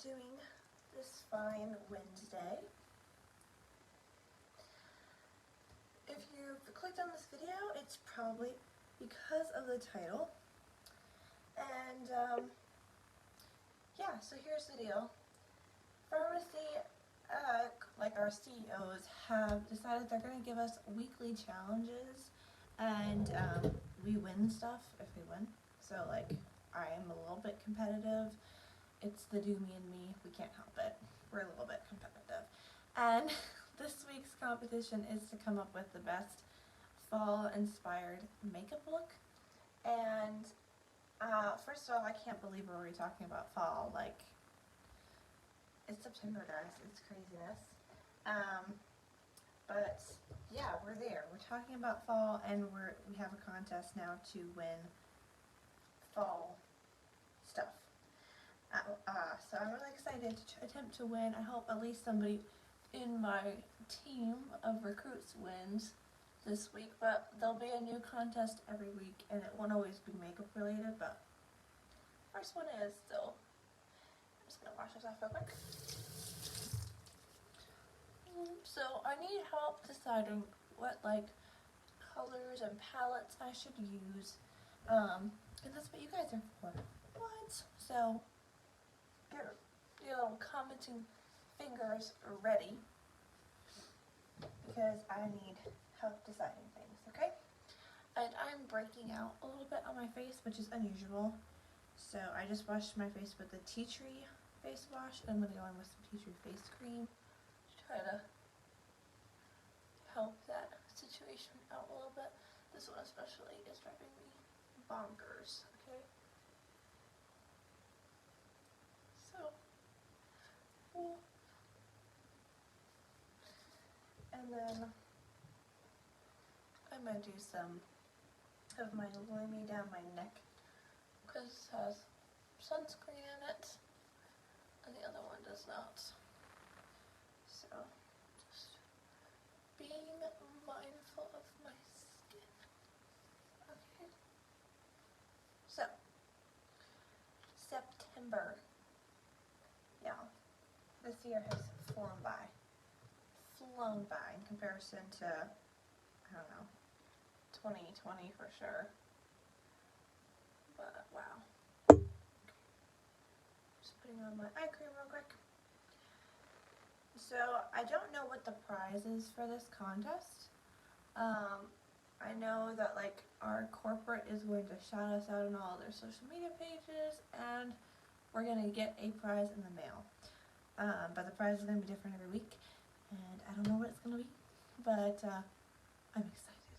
doing this fine Wednesday. If you've clicked on this video, it's probably because of the title. And yeah, so here's the deal. Pharmacy, like our CEOs, have decided they're going to give us weekly challenges, and we win stuff if we win. So like, I am a little bit competitive. It's the do me and me. We can't help it. We're a little bit competitive. And this week's competition is to come up with the best fall-inspired makeup look. And first of all, I can't believe we're already talking about fall. Like, it's September, guys. It's craziness. But yeah, we're there. We're talking about fall, and we have a contest now to win fall stuff. So I'm really excited to attempt to win. I hope at least somebody in my team of recruits wins this week, but there'll be a new contest every week, and it won't always be makeup related, but first one is, so I'm just gonna wash this off real quick. So I need help deciding what like colors and palettes I should use, and that's what you guys are for. What? So get your little commenting fingers ready, because I need help deciding things, okay? And I'm breaking out a little bit on my face, which is unusual. So I just washed my face with the tea tree face wash, and I'm going to go in with some tea tree face cream to try to help that situation out a little bit. This one especially is driving me bonkers, okay? So, and then I'm going to do some of my Lay Me Down My Neck, because this has sunscreen in it, and the other one does not. So, just being mindful of my skin. Okay. So, September. Yeah, this year has flown by in comparison to, I don't know, 2020 for sure. But wow. Just putting on my eye cream real quick. So I don't know what the prize is for this contest. I know that like our corporate is going to shout us out on all their social media pages, and we're going to get a prize in the mail. But the prize is going to be different every week, and I don't know what it's going to be, but I'm excited.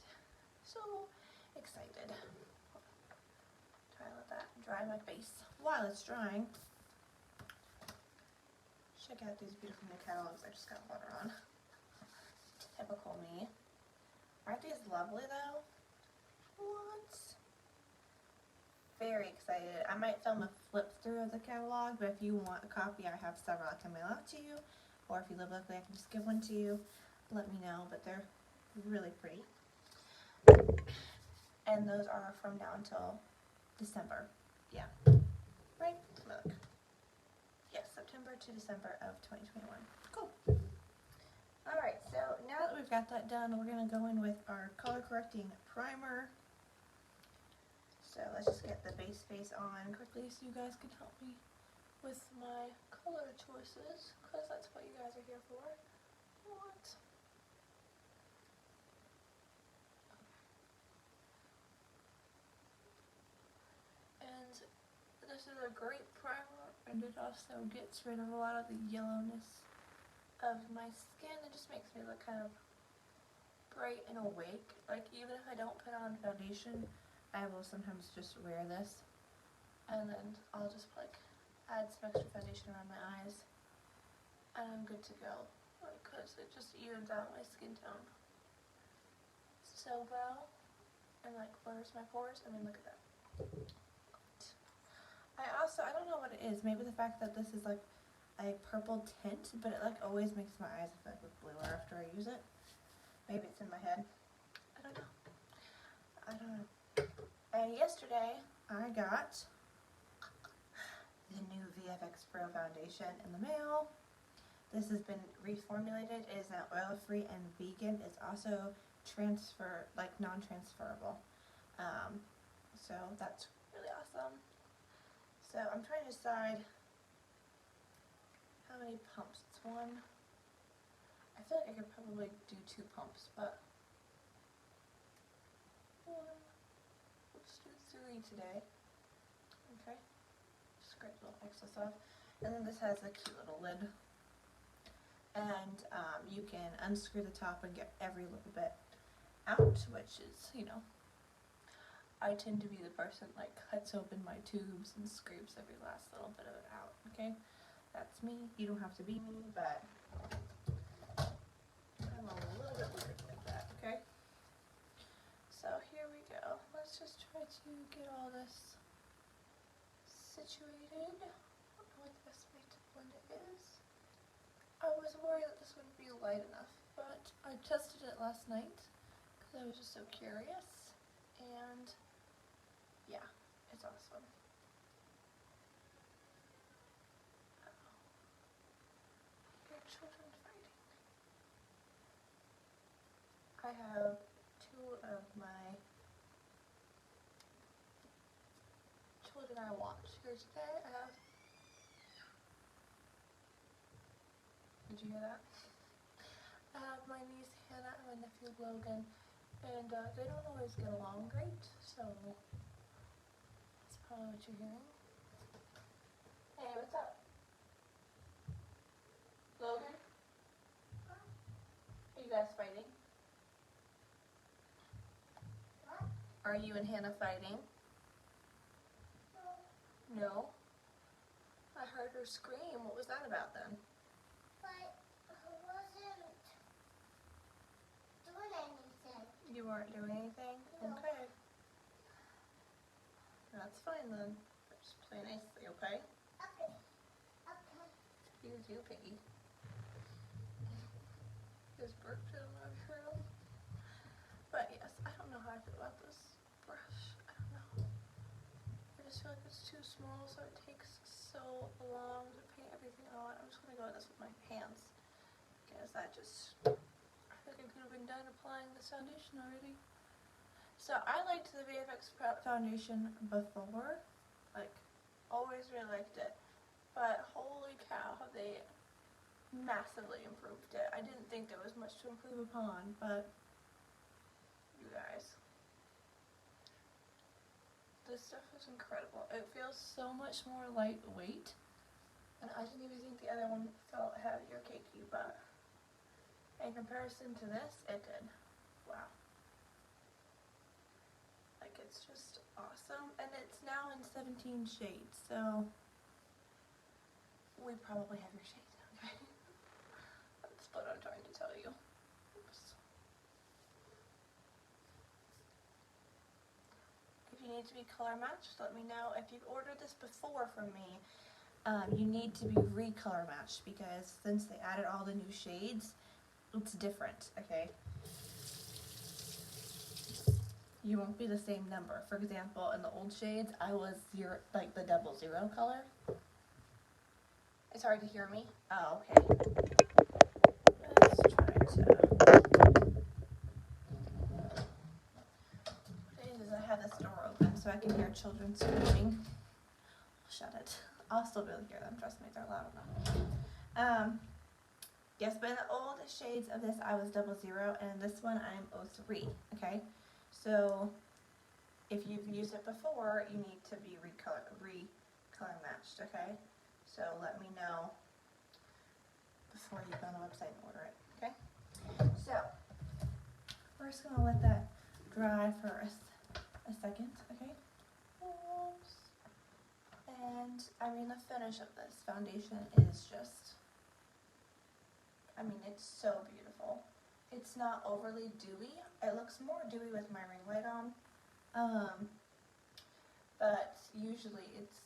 So excited. Try to let that dry my face. While it's drying, check out these beautiful new catalogs I just got butter on. Typical me. Aren't these lovely though? What? Very excited. I might film a flip through of the catalog, but if you want a copy, I have several I can mail out to you, or if you live locally, I can just give one to you. Let me know, but they're really pretty. And those are from now until December. Yeah. Right? Look. Yes, September to December of 2021. Cool. Alright, so now that we've got that done, we're going to go in with our color correcting primer. So let's just get the base face on quickly so you guys can help me with my color choices, because that's what you guys are here for. What? And this is a great primer, and it also gets rid of a lot of the yellowness of my skin. It just makes me look kind of bright and awake. Like, even if I don't put on foundation, I will sometimes just wear this, and then I'll just like add some extra foundation around my eyes, and I'm good to go, because it just evens out my skin tone so well, and like blurs my pores. I mean, look at that. I don't know what it is, maybe the fact that this is like a purple tint, but it like always makes my eyes look bluer after I use it. Maybe it's in my head. I don't know. And yesterday I got the new Vfx Pro Foundation in the mail. This has been reformulated. It is now oil-free and vegan. It's also non-transferable. So that's really awesome. So I'm trying to decide how many pumps. It's one. I feel like I could probably do 2 pumps, but let's do 3 today. Okay. Scrape a little excess off. And then this has a cute little lid. And you can unscrew the top and get every little bit out, which is, you know, I tend to be the person that cuts open my tubes and scrapes every last little bit of it out, okay? That's me. You don't have to be me, but I'm a little bit weird like that, okay? So here we go. Let's just try to get all this situated. I don't know what the best way to blend it is. I was worried that this wouldn't be light enough, but I tested it last night because I was just so curious, and yeah, it's awesome. Your children fighting. I have 2 of my children I watch here today. I have. Did you hear that? I have my niece Hannah and my nephew Logan, and they don't always get along great, so that's probably what you're hearing. Hey, what's up? Logan? Are you guys fighting? What? Are you and Hannah fighting? No. No? I heard her scream. What was that about then? You weren't doing anything? No. Okay. That's fine then. Just play nicely, okay? Okay. Okay. Excuse you, piggy. Just burped in my room. But yes, I don't know how I feel about this brush. I don't know. I just feel like it's too small, so it takes so long to paint everything on. I'm just gonna go with this with my hands, because that just, I think I could have been done applying this foundation already. So I liked the Vfx Pro Foundation before, like, always really liked it, but holy cow, have they massively improved it. I didn't think there was much to improve upon, but you guys, this stuff is incredible. It feels so much more lightweight, and I didn't even think the other one felt heavy or cakey, but in comparison to this, it did. Wow. Like, it's just awesome, and it's now in 17 shades, so we probably have your shades, okay? That's what I'm trying to tell you. Oops. If you need to be color matched, let me know. If you've ordered this before from me, you need to be recolor matched, because since they added all the new shades, it's different, okay? You won't be the same number. For example, in the old shades, I was the 00 color. It's hard to hear me? Oh, okay. Let's try to... What it is I have this door open so I can hear children screaming. Shut it. I'll still be able to hear them. Trust me, they're loud enough. Yes, but in the old shades of this, I was 00, and in this one, I'm 03, okay? So, if you've used it before, you need to be recolor matched, okay? So, let me know before you go on the website and order it, okay? So, we're just going to let that dry for a second, okay? Oops. And, I mean, the finish of this foundation is just... I mean, it's so beautiful. It's not overly dewy. It looks more dewy with my ring light on. But usually it's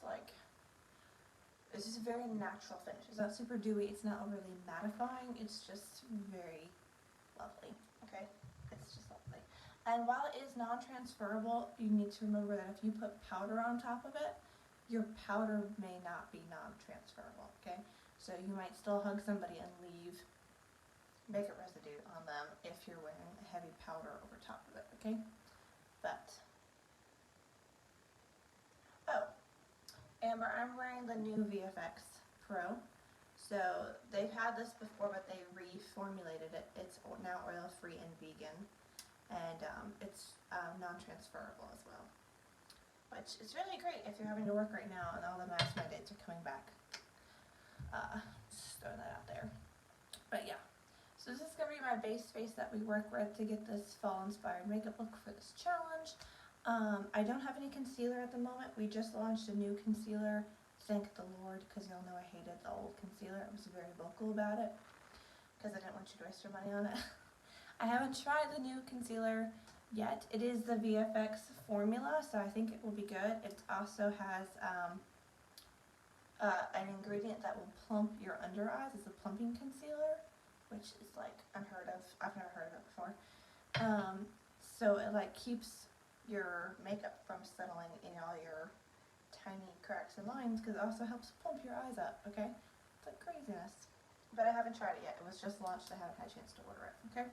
just a very natural finish. It's not super dewy. It's not overly mattifying. It's just very lovely. Okay? It's just lovely. And while it is non-transferable, you need to remember that if you put powder on top of it, your powder may not be non-transferable, okay? So you might still hug somebody and leave makeup residue on them if you're wearing a heavy powder over top of it, okay? But, oh, Amber, I'm wearing the new Vfx Pro. So they've had this before, but they reformulated it. It's now oil-free and vegan, and it's non-transferable as well, which is really great if you're having to work right now and all the mask mandates are coming back. Just throwing that out there. But yeah, so this is going to be my base face that we work with to get this fall-inspired makeup look for this challenge. I don't have any concealer at the moment. We just launched a new concealer. Thank the Lord, because y'all know I hated the old concealer. I was very vocal about it because I didn't want you to waste your money on it. I haven't tried the new concealer yet. It is the VFX formula, so I think it will be good. It also has an ingredient that will plump your under eyes. It's a plumping concealer, which is like unheard of. I've never heard of it before. So it like keeps your makeup from settling in all your tiny cracks and lines, because it also helps plump your eyes up, okay? It's like craziness. But I haven't tried it yet. It was just launched. I haven't had a chance to order it, okay?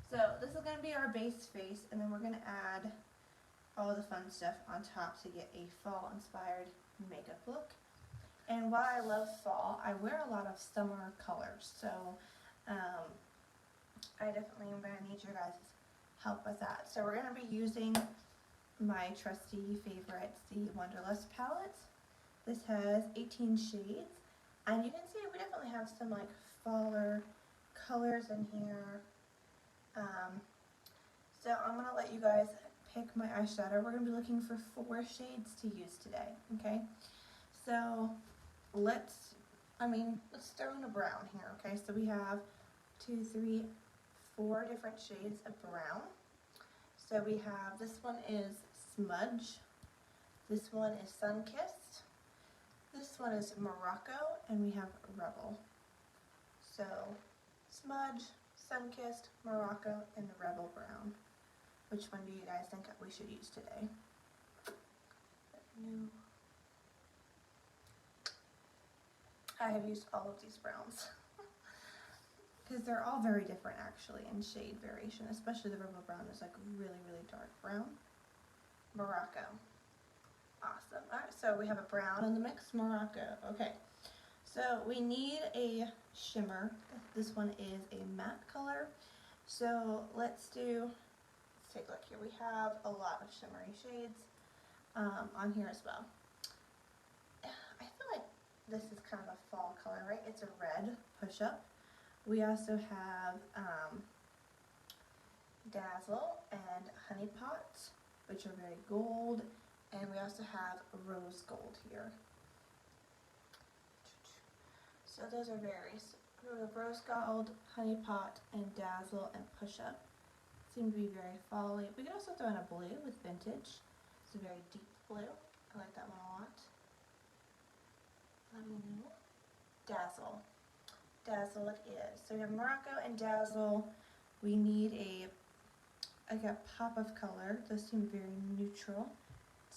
So this is going to be our base face, and then we're going to add all the fun stuff on top to get a fall-inspired makeup look. And while I love fall, I wear a lot of summer colors, so I definitely am going to need your guys' help with that. So we're going to be using my trusty favorite, the Wonderlust palette. This has 18 shades, and you can see we definitely have some like faller colors in here. So I'm going to let you guys pick my eyeshadow. We're going to be looking for 4 shades to use today, okay? So let's throw in a brown here, okay? So we have 2, 3, 4 different shades of brown. So we have, this one is Smudge, this one is Sunkissed, this one is Morocco, and we have Rebel. So Smudge, Sunkissed, Morocco, and Rebel Brown. Which one do you guys think we should use today? I have used all of these browns because they're all very different actually in shade variation, especially the Rebel Brown is like really, really dark brown. Morocco. Awesome. Alright, so we have a brown in the mix, Morocco. Okay, so we need a shimmer. This one is a matte color. So let's take a look here. We have a lot of shimmery shades on here as well. I feel like this is kind of a fall color, right? It's a red push-up. We also have Dazzle and Honey Pot, which are very gold, and we also have rose gold here. So those are various. We have rose gold, Honey Pot, and Dazzle and Push Up. Seem to be very fall-y. We can also throw in a blue with Vintage. It's a very deep blue. I like that one a lot. Let me know. Dazzle. Dazzle it is. So we have Morocco and Dazzle. We need a pop of color. Those seem very neutral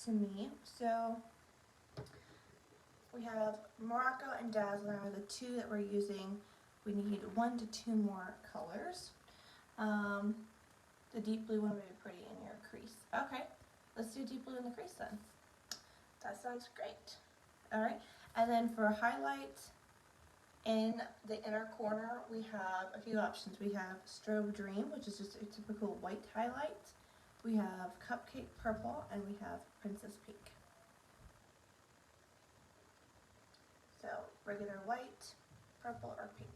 to me. So we have Morocco and Dazzle are the 2 that we're using. We need 1 to 2 more colors. The deep blue one would be pretty in your crease. Okay, let's do deep blue in the crease then. That sounds great. Alright, and then for highlight in the inner corner, we have a few options. We have Strobe Dream, which is just a typical white highlight. We have Cupcake Purple, and we have Princess Pink. So regular white, purple, or pink.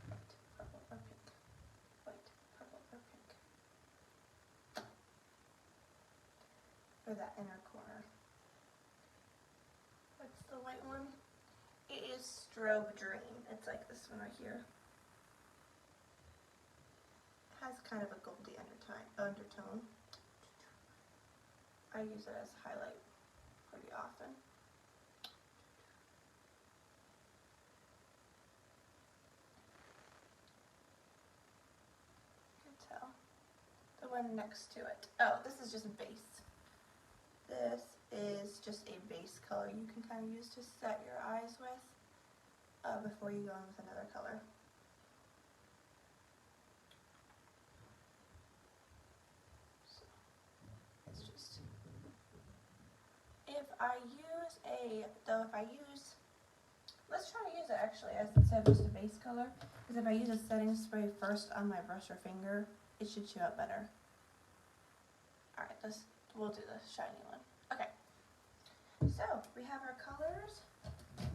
White, purple, or pink. White, purple, or pink. For that inner corner. What's the white one? It is Strobe Dream. It's like this one right here. It has kind of a goldy undertone. I use it as a highlight pretty often. You can tell. The one next to it. Oh, this is just base. This is just a base color you can kind of use to set your eyes with before you go in with another color. So it's just, let's try to use it actually as instead of just a base color, because if I use a setting spray first on my brush or finger, it should show up better. Alright, we'll do the shiny one. Okay, so we have our colors.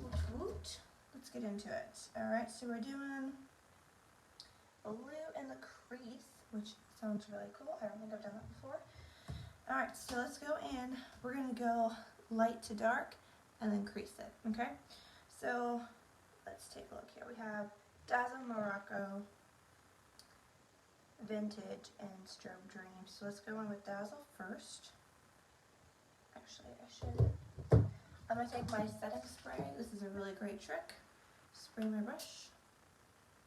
Woot woot. Let's get into it. Alright, so we're doing blue in the crease, which sounds really cool. I don't think I've done that before. Alright, so let's go in. We're going to go light to dark and then crease it, okay? So let's take a look here. We have Dazzle Morocco, Vintage, and Strobe Dream. So let's go in with Dazzle first. Actually, I'm going to take my setting spray. This is a really great trick. Spray my brush.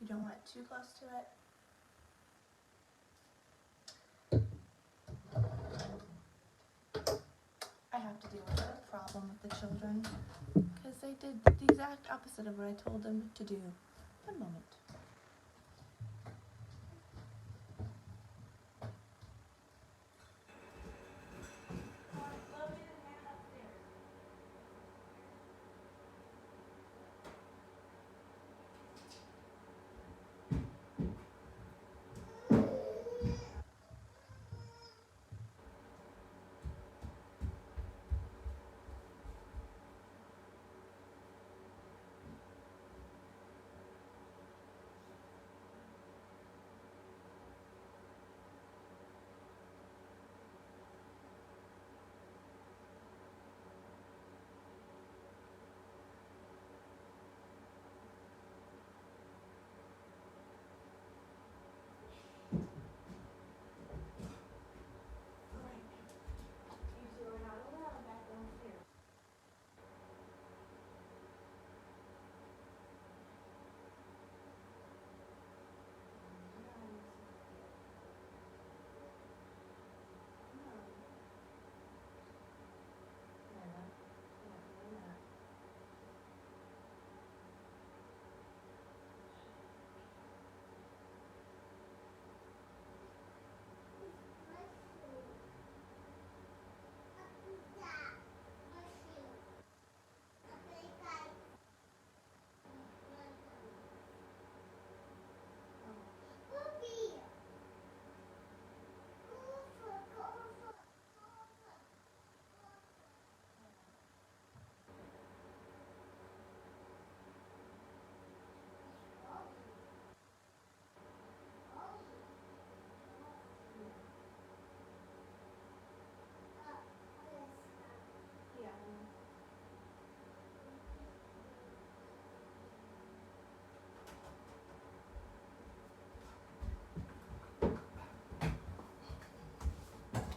You don't want it too close to it. I have to deal with a problem with the children because they did the exact opposite of what I told them to do. One moment.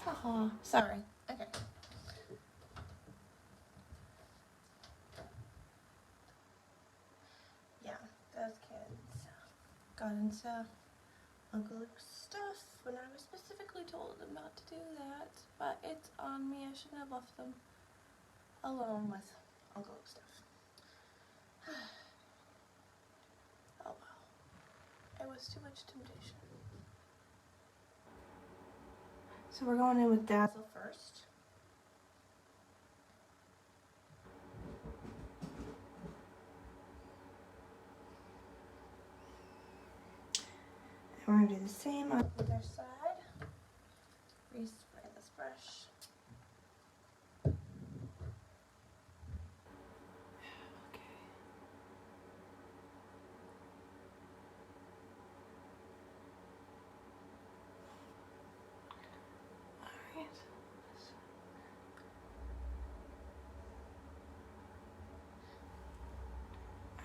Haha, sorry. Okay. Yeah, those kids got into ugly stuff when I was specifically told them not to do that. But it's on me. I shouldn't have left them alone with ugly stuff. Oh well. It was too much temptation. So we're going in with Dazzle first. And we're going to do the same on the other side. Respray this brush.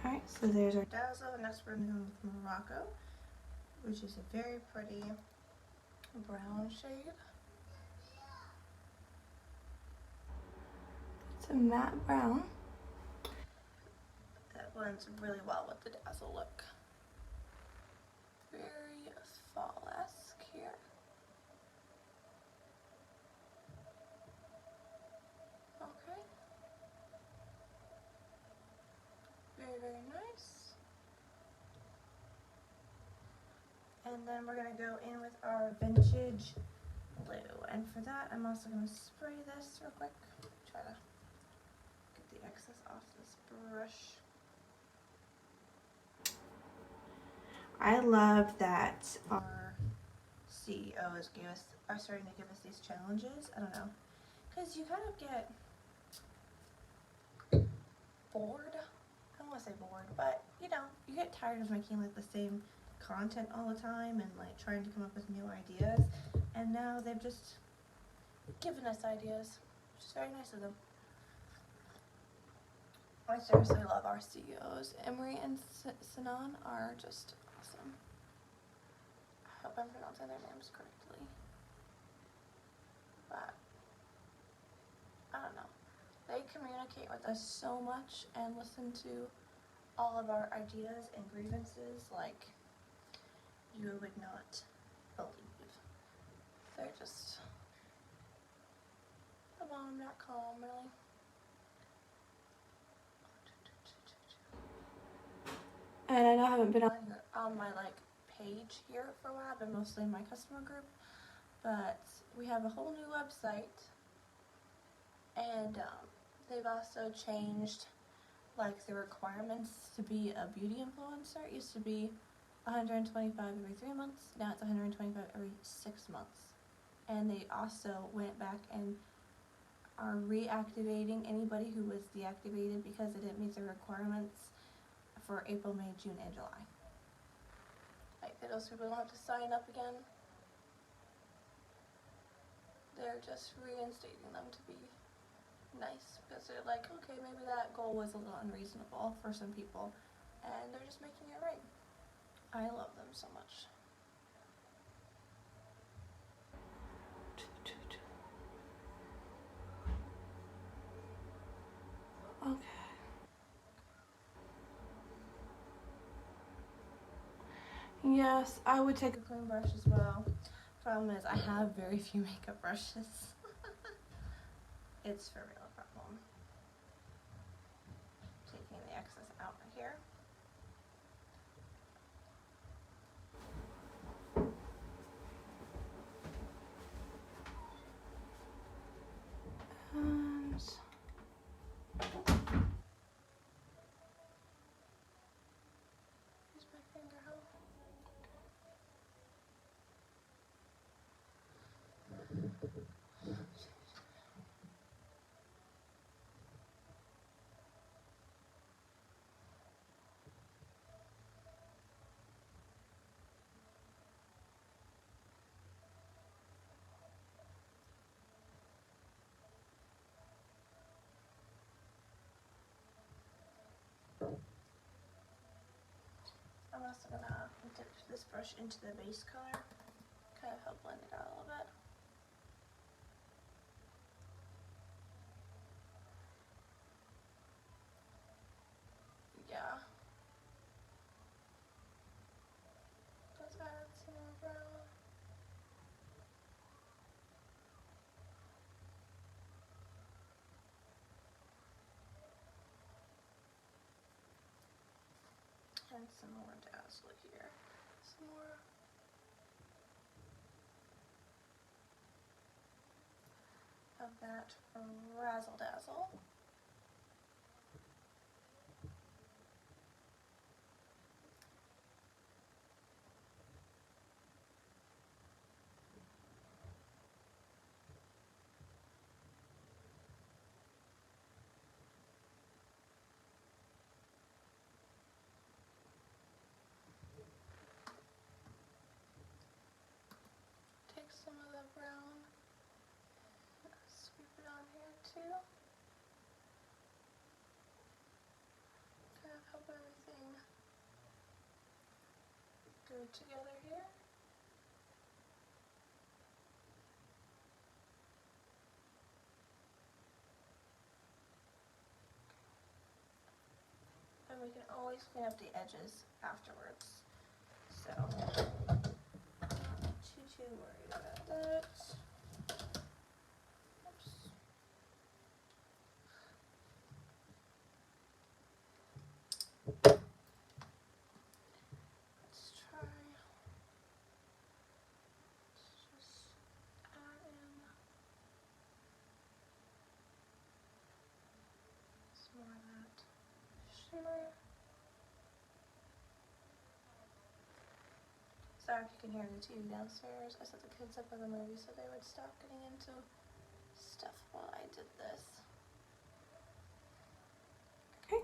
Alright, so there's our Dazzle, and next we're going to go with Morocco, which is a very pretty brown shade. It's a matte brown. That blends really well with the Dazzle look. Very fall-esque here. Okay. And then we're going to go in with our vintage blue. And for that, I'm also going to spray this real quick. Try to get the excess off this brush. I love that our CEOs are starting to give us these challenges. I don't know, because you kind of get bored. I don't want to say bored, but you know, you get tired of making like the same content all the time and like trying to come up with new ideas. And now they've just given us ideas, which is very nice of them. I seriously love our CEOs. Emery and Sinan are just awesome. I hope I'm pronouncing their names correctly. But I don't know. They communicate with us so much and listen to all of our ideas and grievances like you would not believe. They're just the bomb.com, really. And I know I haven't been on my like page here for a while. I've been mostly in my customer group, but we have a whole new website, and they've also changed like the requirements to be a beauty influencer. It used to be 125 every 3 months. Now it's 125 every 6 months. And they also went back and are reactivating anybody who was deactivated because they didn't meet the requirements for April, May, June, and July. Like those people don't have to sign up again. They're just reinstating them to be nice because they're like, okay, maybe that goal was a little unreasonable for some people, and they're just making it right. I love them so much. Okay. Yes, I would take a clean brush as well. Problem is, I have very few makeup brushes. It's for real a problem. Taking the excess out right here. And here's my finger hole. I'm also gonna dip this brush into the base color, kind of help blend it out a little bit. Yeah. Let's add some more brown. And some more Dazzle here. Some more of that Razzle Dazzle. Take some of the brown, sweep it on here too. Kind of help everything go together here. And we can always clean up the edges afterwards. So, not too worried about that. Oops. Let's try shimmer. Sorry if you can hear the TV downstairs. I set the kids up with a movie so they would stop getting into stuff while I did this. Okay,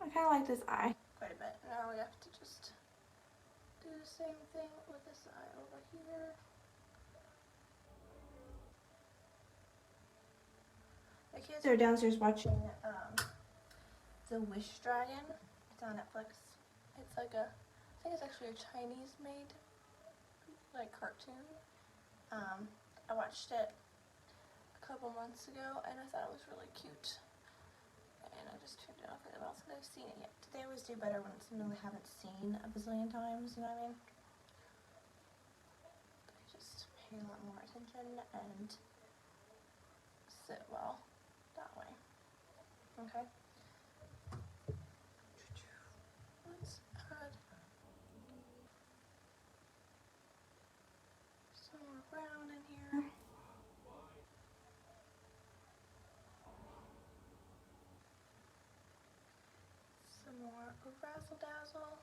I kind of like this eye quite a bit. Now we have to just do the same thing with this eye over here. The kids are downstairs watching The Wish Dragon. It's on Netflix. It's like a, I think it's actually a Chinese made like cartoon. I watched it a couple months ago and I thought it was really cute. And I just turned it off because I don't think I've seen it yet. They always do better when it's something they haven't seen a bazillion times, you know what I mean? They just pay a lot more attention and sit well that way. Okay. Let's add some more brown in here. Some more Razzle Dazzle.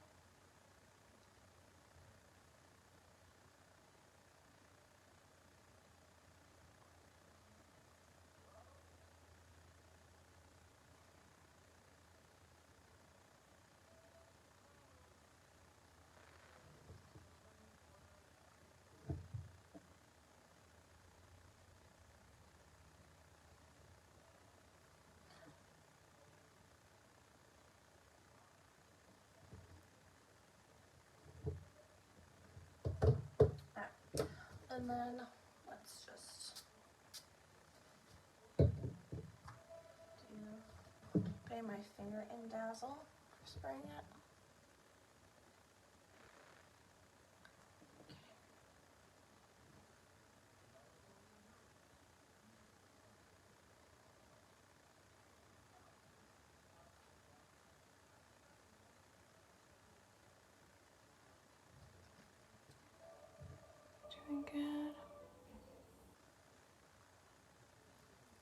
And then let's just put my finger in Dazzle for spraying it. Doing good.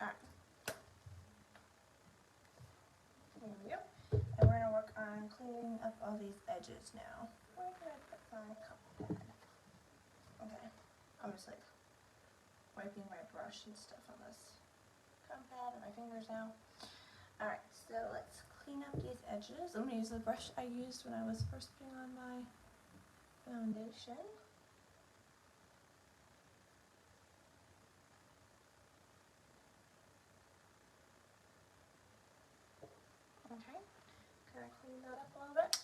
Alright. There we go. And we're gonna work on cleaning up all these edges now. Where did I put my cup pad? Okay. I'm just like wiping my brush and stuff on this cup pad and my fingers now. Alright, so let's clean up these edges. I'm gonna use the brush I used when I was first putting on my foundation. Okay, gonna clean that up a little bit.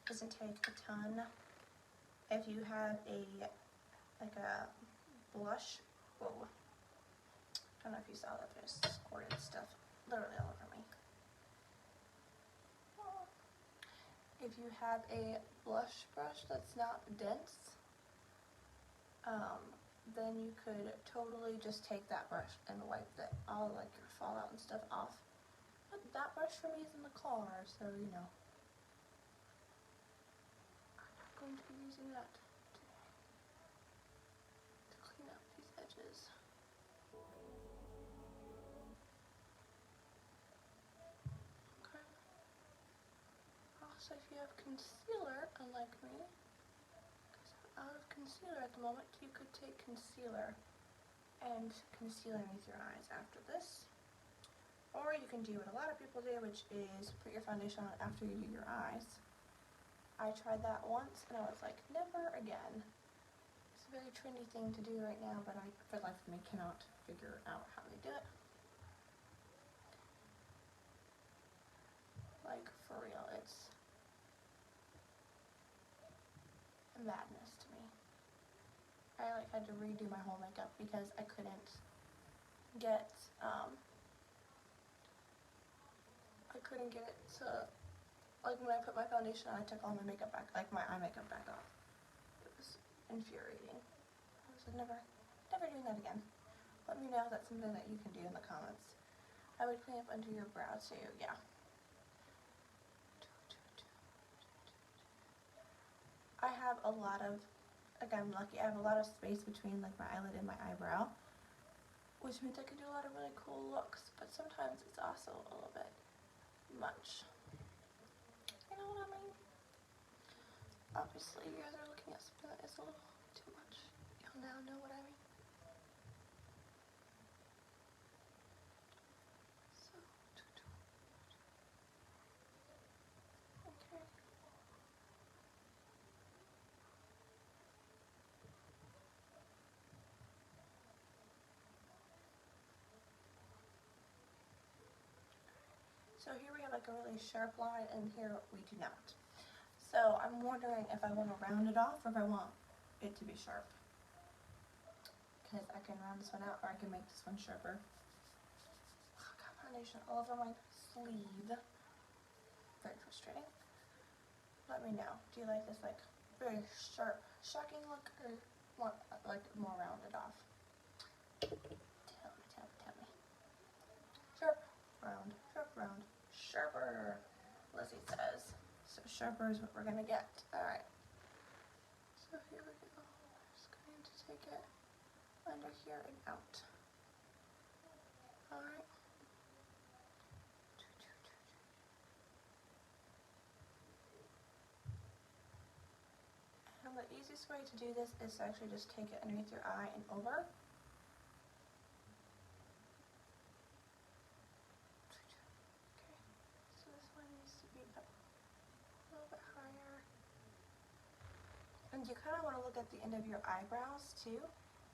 Doesn't take a ton. If you have like a blush, whoa, I don't know if you saw that, there's squirted stuff literally all over me. If you have a blush brush that's not dense, then you could totally just take that brush and wipe all like your fallout and stuff off. But that brush for me is in the car, so you know. I'm not going to be using that today to clean up these edges. Okay. Also, if you have concealer, unlike me, because I'm out of concealer at the moment, you could take concealer and conceal underneath your eyes after this. Or you can do what a lot of people do, which is put your foundation on after you do your eyes. I tried that once and I was like, never again. It's a very trendy thing to do right now, but I, for the life of me, cannot figure out how they do it. Like, for real, it's madness to me. I like had to redo my whole makeup because I couldn't get it to, like when I put my foundation on, I took all my makeup back, like my eye makeup back off. It was infuriating. I was like, never doing that again. Let me know if that's something that you can do in the comments. I would clean up under your brow too, yeah. I have a lot of, like I'm lucky, I have a lot of space between like my eyelid and my eyebrow, which means I can do a lot of really cool looks, but sometimes it's also a little bit much. You know what I mean? Obviously, you guys are looking at something that is a little too much. You'll now know what I mean. So, okay. So here we have like a really sharp line, and here we do not. So I'm wondering if I want to round it off or if I want it to be sharp. Because I can round this one out, or I can make this one sharper. Oh, I got foundation all over my sleeve. Very frustrating. Let me know. Do you like this like very sharp, shocking look, or want like more rounded off? Tell me. Sharp, round, sharper, Lizzie says. So sharper is what we're gonna get. Alright. So here we go. I'm just going to take it under here and out. Alright. And the easiest way to do this is to actually just take it underneath your eye and over. And you kind of want to look at the end of your eyebrows too,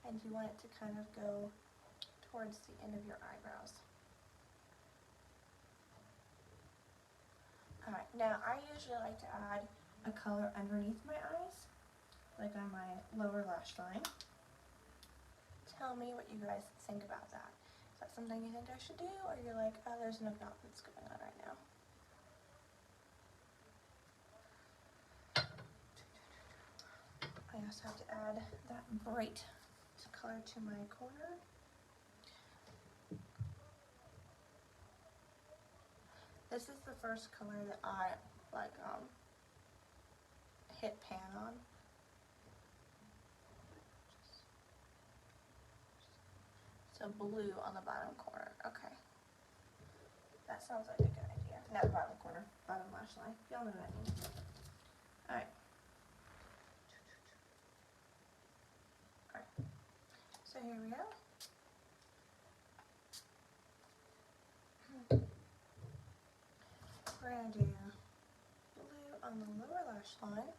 and you want it to kind of go towards the end of your eyebrows. Alright, now I usually like to add a color underneath my eyes, like on my lower lash line. Tell me what you guys think about that. Is that something you think I should do, or you're like, oh, there's no confidence going on right now? I also have to add that bright color to my corner. This is the first color that I hit pan on. So blue on the bottom corner. Okay. That sounds like a good idea. Not bottom corner, bottom lash line. Y'all know what I mean. Alright. So here we go. We're going to do blue on the lower lash line.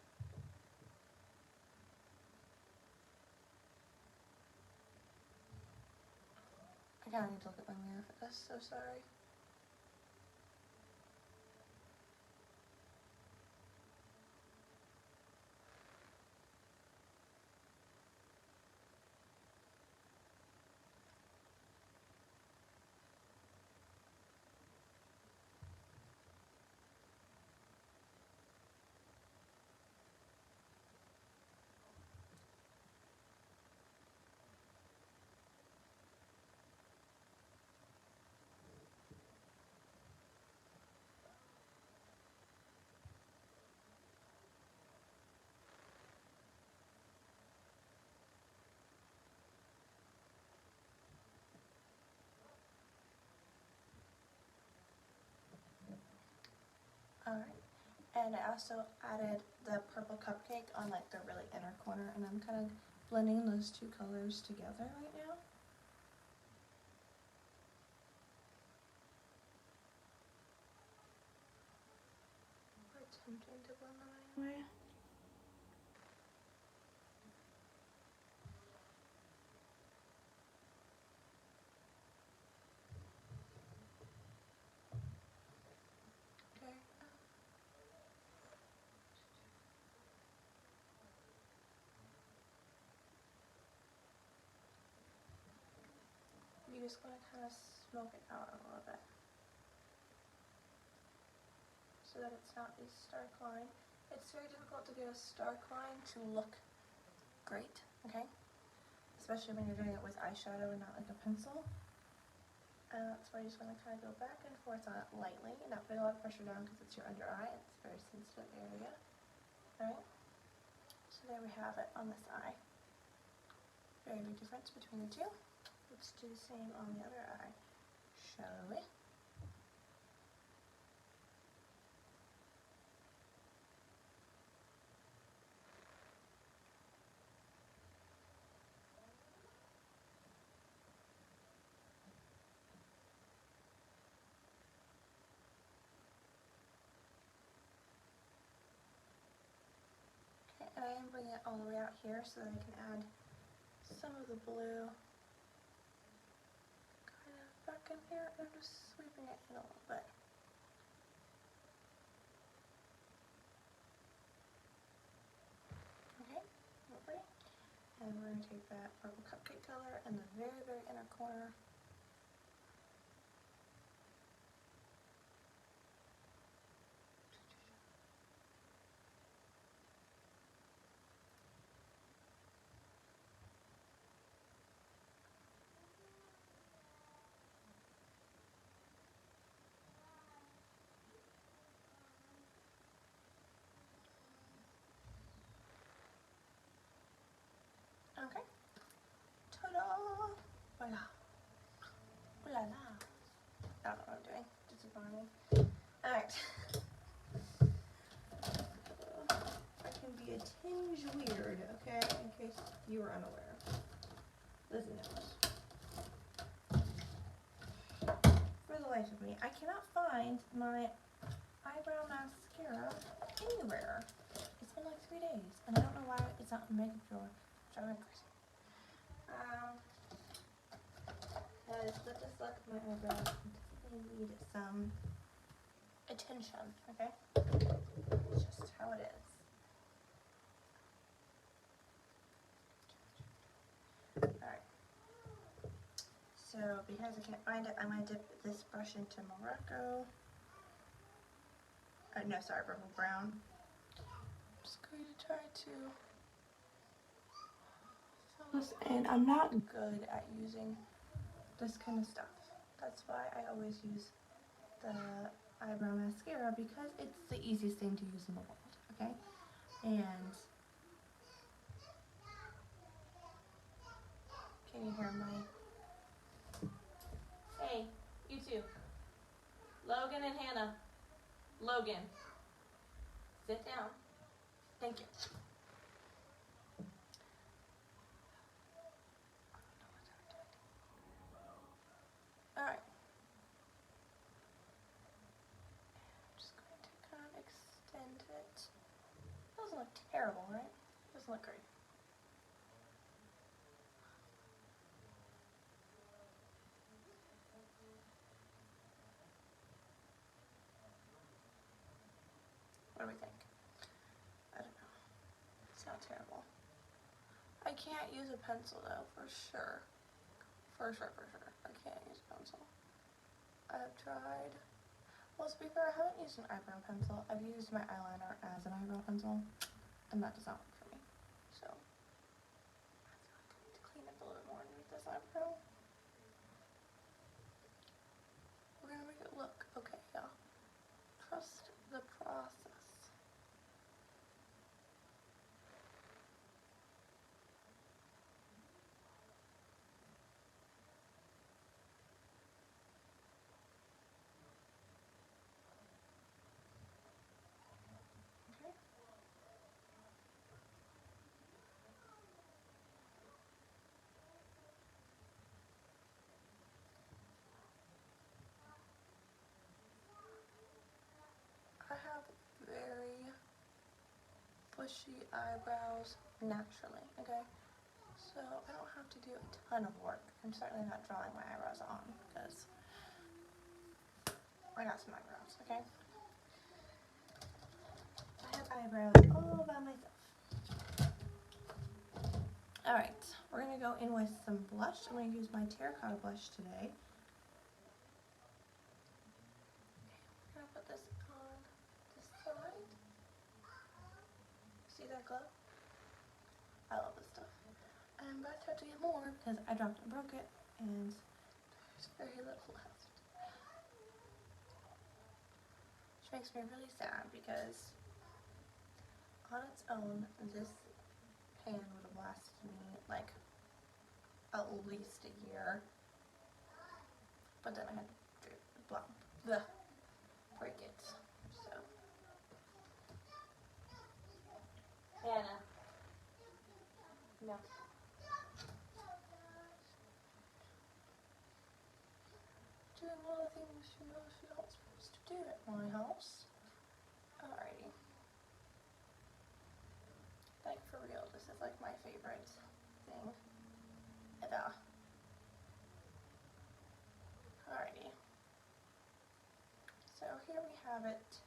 I kind of need to look at my mirror for this, so sorry. Alright, and I also added the purple cupcake on like the really inner corner, and I'm kind of blending those two colors together right now. We're attempting to blend them anyway. Okay. You just want to kind of smoke it out a little bit so that it's not a stark line. It's very difficult to get a stark line to look great, okay? Especially when you're doing it with eyeshadow and not like a pencil. And that's why you just want to kind of go back and forth on it lightly, not putting a lot of pressure down because it's your under eye. It's a very sensitive area. Alright? So there we have it on this eye. Very big difference between the two. Let's do the same on the other eye, shall we? bring it all the way out here so that I can add some of the blue kind of back in here, and I'm just sweeping it in a little bit. Okay, pretty. And we're going to take that purple cupcake color in the very, very inner corner. Okay. Ta-da! Voila. Ooh la la. I don't know what I'm doing. Just ignore me. Alright. I can be a tinge weird, okay? In case you were unaware. Listen knows. For the life of me, I cannot find my eyebrow mascara anywhere. It's been like 3 days, and I don't know why it's not in the makeup drawer. Driving me crazy. Guys, let us look at my eyebrows. They need some attention, okay? It's just how it is. Alright. So, because I can't find it, I'm going to dip this brush into Morocco. No, sorry, purple brown. I'm just going to try to fill this in. I'm not good at using this kind of stuff. That's why I always use the eyebrow mascara, because it's the easiest thing to use in the world, okay? And can you hear my... Hey, you two. Logan and Hannah. Logan. Sit down. Thank you. Alright. I'm just going to kind of extend it. Doesn't look terrible, right? Doesn't look great. What do we think? I don't know. It's not terrible. I can't use a pencil though, for sure. For sure. I can't use a pencil. I've tried. Well, to be fair, I haven't used an eyebrow pencil. I've used my eyeliner as an eyebrow pencil, and that does not work for me. So, I feel like I need to clean up a little bit more underneath this eyebrow. We're gonna make it look okay, y'all. Trust the process. Okay. I have very bushy eyebrows naturally, okay? So I don't have to do a ton of work. I'm certainly not drawing my eyebrows on, because I got some eyebrows, okay? I have eyebrows all by myself. Alright, we're going to go in with some blush. I'm going to use my terracotta blush today. I'm going to put this on this side. See that glow? I love this stuff. And I'm about to have to get more because I dropped and broke it, and there's very little left. Which makes me really sad, because on its own, this pan would have lasted me like at least a year. But then I had to break it. So Hannah. No. Doing all the things you know you're not supposed to do at my house. Alrighty. Like for real. like my favorite thing ever. Alrighty. So here we have it.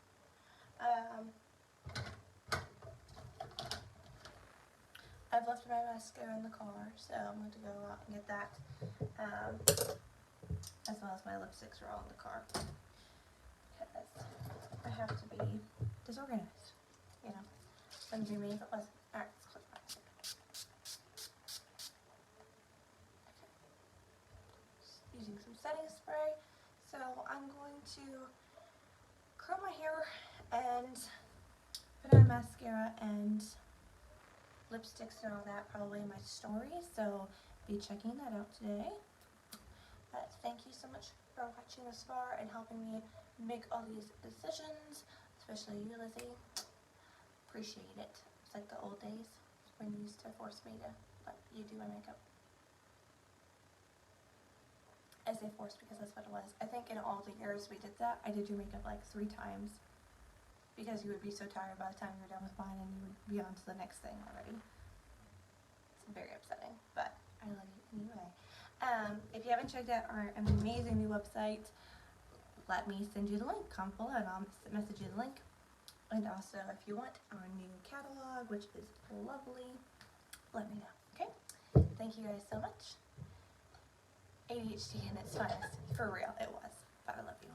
I've left my mascara in the car, so I'm going to go out and get that. As well as my lipsticks are all in the car. Because I have to be disorganized. You know, wouldn't be me if it wasn't. Alright, let's close my eyes. Okay. Just using some setting spray. So I'm going to curl my hair and put on mascara and lipsticks and all that probably in my story, so be checking that out today. But thank you so much for watching this far and helping me make all these decisions, especially you, Lizzie. Appreciate it. It's like the old days when you used to force me to let you do my makeup. I say forced because that's what it was. I think in all the years we did that, I did your makeup like 3 times. Because you would be so tired by the time you were done with mine and you would be on to the next thing already. It's very upsetting, but I love you anyway. If you haven't checked out our amazing new website, let me send you the link. Comment below and I'll message you the link. And also, if you want our new catalog, which is lovely, let me know, okay? Thank you guys so much. ADHD in its finest. For real, it was. But I love you.